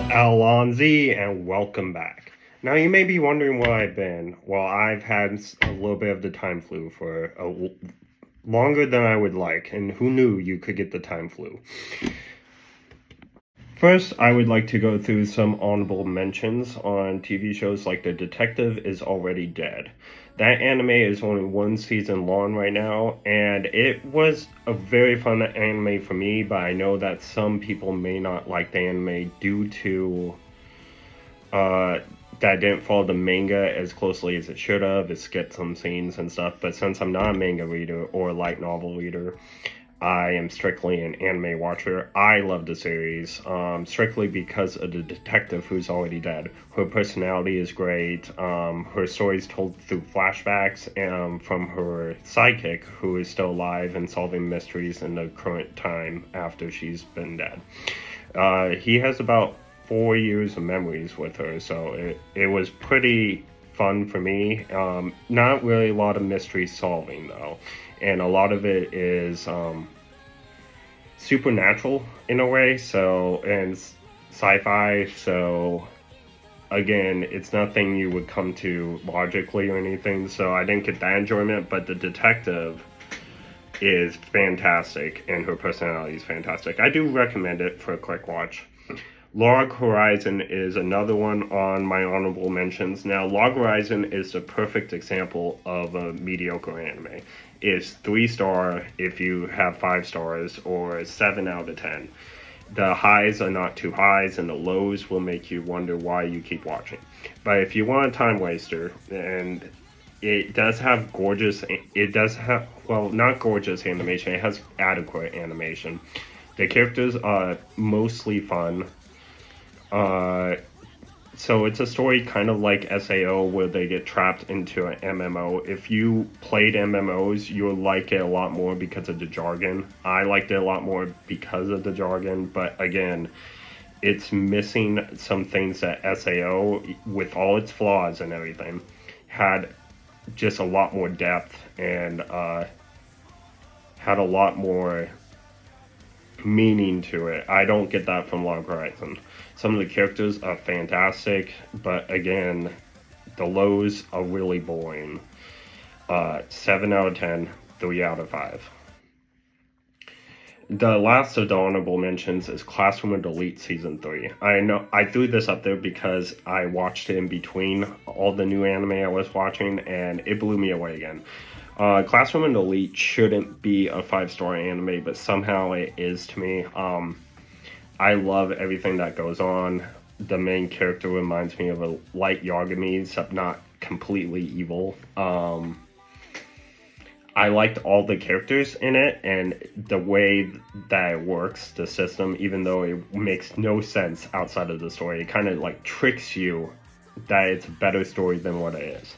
Alonzi, and welcome back. Now, you may be wondering where I've been. Well, I've had a little bit of the time flu for longer than I would like, and who knew you could get the time flu? First, I would like to go through some honorable mentions on TV shows like The Detective is Already Dead. That anime is only one season long right now, and it was a very fun anime for me, but I know that some people may not like the anime due to that didn't follow the manga as closely as it should have. It skipped some scenes and stuff, but since I'm not a manga reader or a light novel reader, I am strictly an anime watcher. I love the series, strictly because of the detective who's already dead. Her personality is great. Her story is told through flashbacks from her sidekick, who is still alive and solving mysteries in the current time after she's been dead. He has about 4 years of memories with her, so it was pretty fun for me. Not really a lot of mystery solving, though, and a lot of it is supernatural in a way, so, and sci-fi, so again, it's nothing you would come to logically or anything, so I didn't get that enjoyment. But the detective is fantastic and her personality is fantastic. I do recommend it for a quick watch. Log Horizon is another one on my honorable mentions. Now, Log Horizon is the perfect example of a mediocre anime. It's 3-star if you have 5 stars, or 7 out of 10. The highs are not too highs, and the lows will make you wonder why you keep watching. But if you want a time waster, and it does have well, not gorgeous animation, it has adequate animation. The characters are mostly fun. So it's a story kind of like SAO, where they get trapped into an MMO. If you played MMOs, you'll like it a lot more because of the jargon. I liked it a lot more because of the jargon, but again, it's missing some things that SAO, with all its flaws and everything, had just a lot more depth and had a lot more meaning to it. I don't get that from Log Horizon. Some of the characters are fantastic, but again, the lows are really boring. 7 out of 10, 3 out of 5. The last of the honorable mentions is Classroom of Elite Season 3. I know I threw this up there because I watched it in between all the new anime I was watching, and it blew me away again. Classroom and Elite shouldn't be a 5-star anime, but somehow it is to me. I love everything that goes on. The main character reminds me of a light Yagami, except not completely evil. I liked all the characters in it and the way that it works, the system, even though it makes no sense outside of the story. It kind of like tricks you that it's a better story than what it is.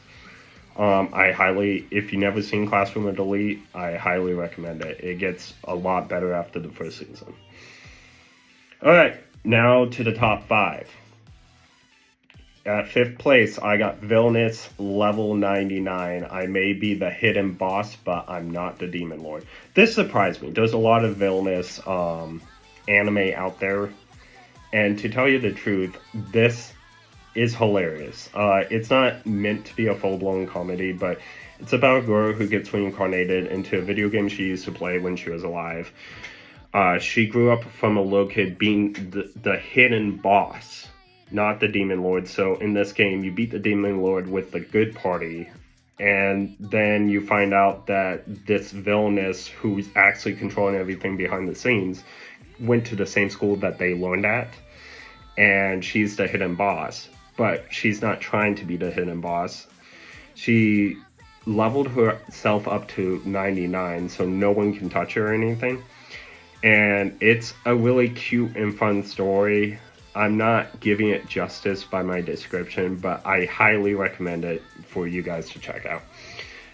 If you never seen Classroom of Elite, I highly recommend it. It gets a lot better after the first season. Alright, now to the top 5. At 5th place, I got Villainous Level 99. I may be the hidden boss, but I'm not the Demon Lord. This surprised me. There's a lot of villainous anime out there, and to tell you the truth, this is hilarious. It's not meant to be a full-blown comedy, but it's about a girl who gets reincarnated into a video game she used to play when she was alive. She grew up from a little kid being the hidden boss, not the Demon Lord. So in this game, you beat the Demon Lord with the good party, and then you find out that this villainess, who's actually controlling everything behind the scenes, went to the same school that they learned at, and she's the hidden boss. But she's not trying to be the hidden boss. She leveled herself up to 99, so no one can touch her or anything. And it's a really cute and fun story. I'm not giving it justice by my description, but I highly recommend it for you guys to check out.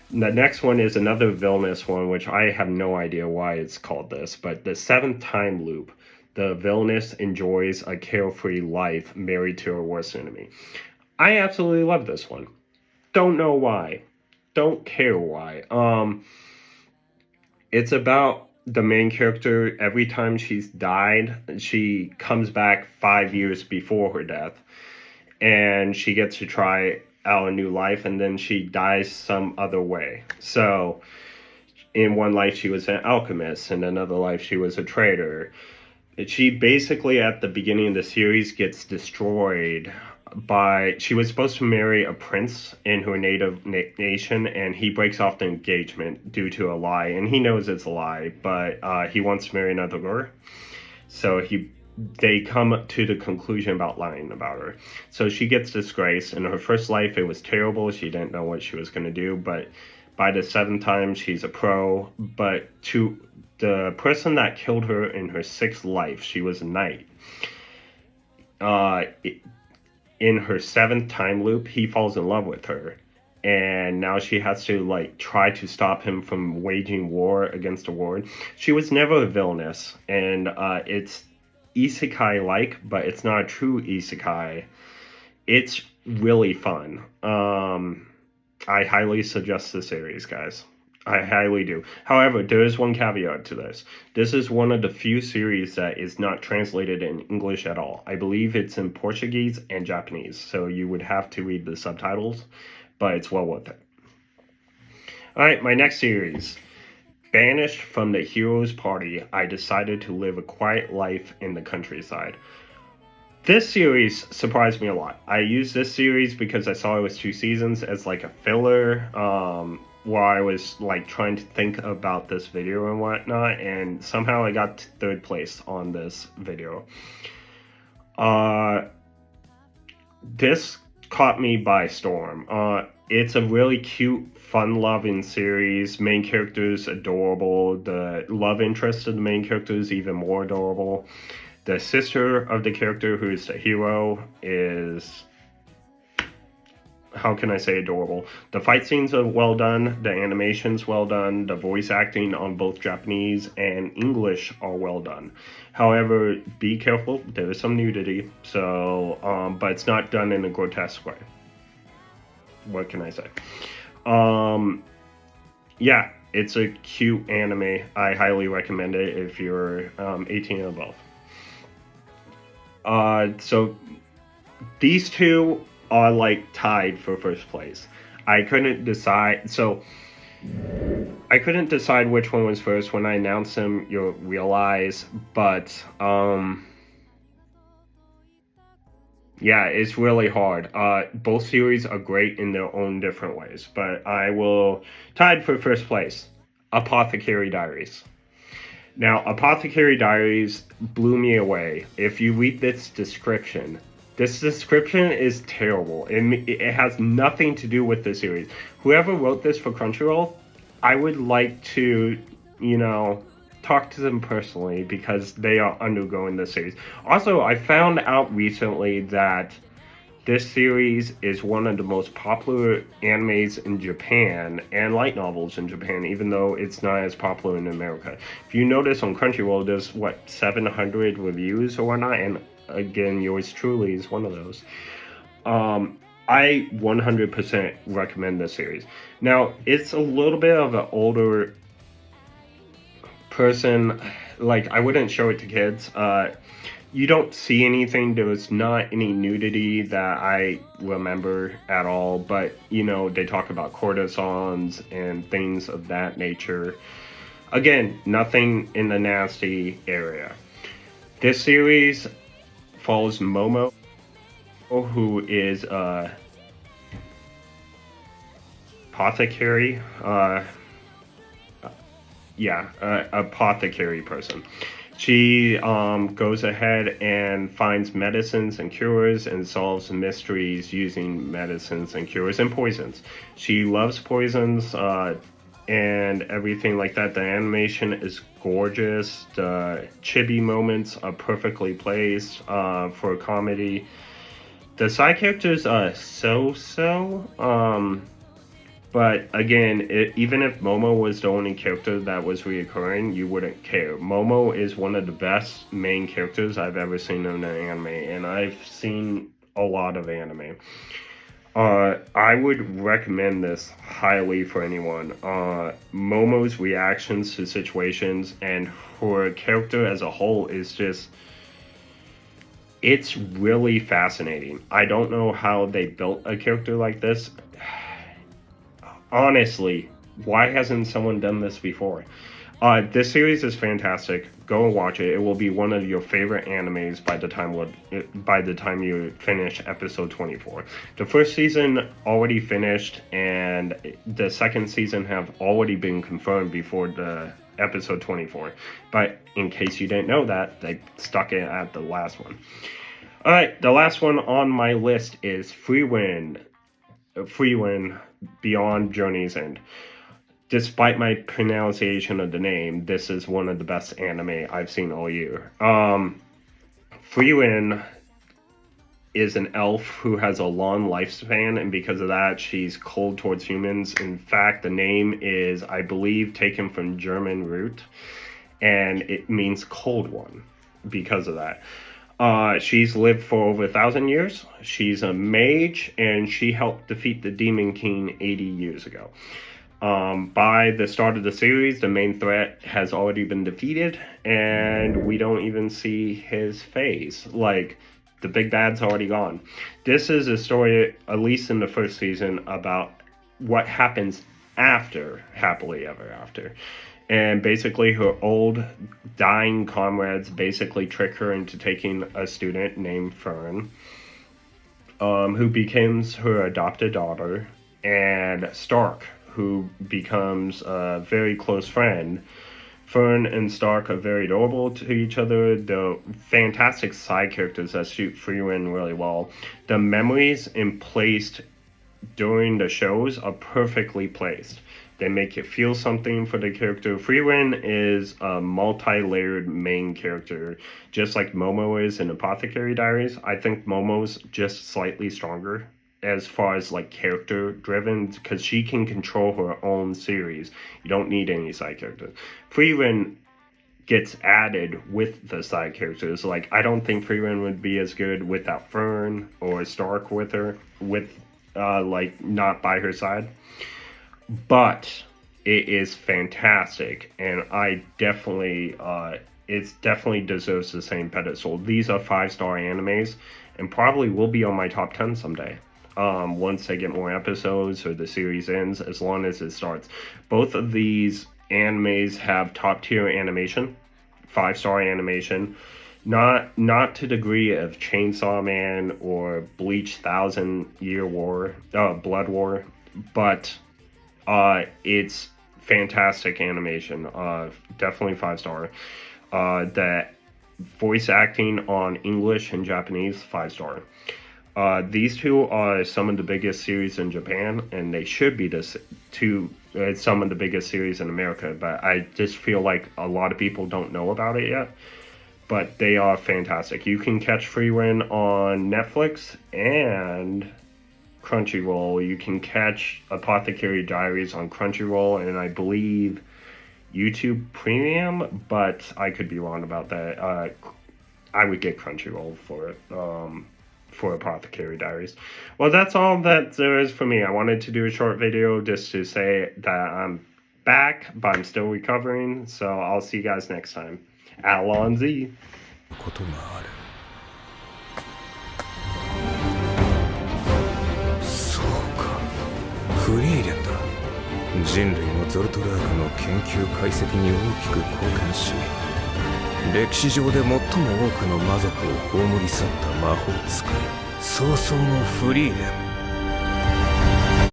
The next one is another villainous one, which I have no idea why it's called this, but the 7th Time Loop. The villainess enjoys a carefree life married to her worst enemy. I absolutely love this one. Don't know why. Don't care why. It's about the main character, every time she's died, she comes back 5 years before her death, and she gets to try out a new life, and then she dies some other way. So in one life she was an alchemist, in another life she was a traitor. She basically at the beginning of the series gets destroyed by, she was supposed to marry a prince in her native nation, and he breaks off the engagement due to a lie, and he knows it's a lie, but he wants to marry another girl. So they come to the conclusion about lying about her. So she gets disgraced. In her first life, it was terrible. She didn't know what she was going to do. But by the seventh time, she's a pro. But to the person that killed her in her sixth life, she was a knight. In her seventh time loop, he falls in love with her. And now she has to like try to stop him from waging war against the world. She was never a villainess, and it's isekai-like, but it's not a true isekai. It's really fun. I highly suggest the series, guys. I highly do. However, there is one caveat to this. This is one of the few series that is not translated in English at all. I believe it's in Portuguese and Japanese, so you would have to read the subtitles, but it's well worth it. All right, my next series. Banished from the hero's party, I decided to live a quiet life in the countryside. This series surprised me a lot. I used this series because I saw it was 2 seasons as like a filler, where I was like trying to think about this video and whatnot, and somehow I got to 3rd place on this video. This caught me by storm. It's a really cute, fun-loving series. Main character's adorable. The love interest of the main character is even more adorable. The sister of the character, who is the hero, is, how can I say, adorable. The fight scenes are well done. The animation's well done. The voice acting on both Japanese and English are well done. However, be careful. There is some nudity. So, but it's not done in a grotesque way. What can I say? Yeah, it's a cute anime. I highly recommend it if you're 18 and above. So these two are like tied for first place. I couldn't decide which one was first. When I announced them, you'll realize, but yeah, it's really hard. Both series are great in their own different ways, but I will tied for first place. Apothecary Diaries. Now, Apothecary Diaries blew me away. If you read this description is terrible. It has nothing to do with the series. Whoever wrote this for Crunchyroll, I would like to, talk to them personally, because they are undergoing this series. Also, I found out recently that this series is one of the most popular animes in Japan and light novels in Japan, even though it's not as popular in America. If you notice on Crunchyroll, there's 700 reviews or whatnot, and again, yours truly is one of those. I 100% recommend this series. Now, it's a little bit of an older person. Like, I wouldn't show it to kids. You don't see anything. There was not any nudity that I remember at all, but they talk about courtesans and things of that nature. Again, nothing in the nasty area. This series follows Momo, who is a apothecary. Apothecary person. She goes ahead and finds medicines and cures and solves mysteries using medicines and cures and poisons. She loves poisons and everything like that. The animation is gorgeous. The chibi moments are perfectly placed for a comedy. The side characters are so-so. But again, even if Momo was the only character that was reoccurring, you wouldn't care. Momo is one of the best main characters I've ever seen in an anime, and I've seen a lot of anime. I would recommend this highly for anyone. Momo's reactions to situations and her character as a whole is just, it's really fascinating. I don't know how they built a character like this. Honestly, why hasn't someone done this before? This series is fantastic. Go and watch it. It will be one of your favorite animes by the time you finish episode 24. The first season already finished, and the second season have already been confirmed before the episode 24. But in case you didn't know that, they stuck it at the last one. All right, the last one on my list is Frieren Beyond Journey's End. Despite my pronunciation of the name, this is one of the best anime I've seen all year. Frieren is an elf who has a long lifespan, and because of that, she's cold towards humans. In fact, the name is, I believe, taken from German root, and it means cold one because of that. She's lived for over 1,000 years. She's a mage, and she helped defeat the Demon King 80 years ago. By the start of the series, the main threat has already been defeated, and we don't even see his face. Like, the big bad's already gone. This is a story, at least in the first season, about what happens after Happily Ever After. And basically, her old, dying comrades basically trick her into taking a student named Fern, who becomes her adopted daughter, and Stark, who becomes a very close friend. Fern and Stark are very adorable to each other. They're fantastic side characters that suit Frieren really well. The memories placed during the shows are perfectly placed. They make you feel something for the character. Frieren is a multi-layered main character, just like Momo is in Apothecary Diaries. I think Momo's just slightly stronger as far as like character driven, because she can control her own series. You don't need any side characters. Frieren gets added with the side characters. Like, I don't think Frieren would be as good without Fern or Stark with her, like not by her side. But it is fantastic, and I definitely it definitely deserves the same pedestal. These are 5-star animes, and probably will be on my top 10 someday. Once they get more episodes or the series ends, as long as it starts. Both of these animes have top tier animation, 5-star animation. Not to the degree of Chainsaw Man or Bleach 1,000-Year War, Blood War, but it's fantastic animation. Definitely 5-star. The voice acting on English and Japanese, 5-star. These two are some of the biggest series in Japan, and they should be some of the biggest series in America, but I just feel like a lot of people don't know about it yet. But they are fantastic. You can catch Frieren on Netflix and Crunchyroll. You can catch Apothecary Diaries on Crunchyroll, and I believe YouTube Premium, but I could be wrong about that. I would get Crunchyroll for it. For Apothecary Diaries. Well, that's all that there is for me. I wanted to do a short video just to say that I'm back, but I'm still recovering. So I'll see you guys next time. Alonzi. ことがある。そうか、フリーレンだ。人類のゾルトラークの研究解析に大きく貢献し、歴史上で最も多くの魔族を葬り去った魔法使い、早々のフリーレン。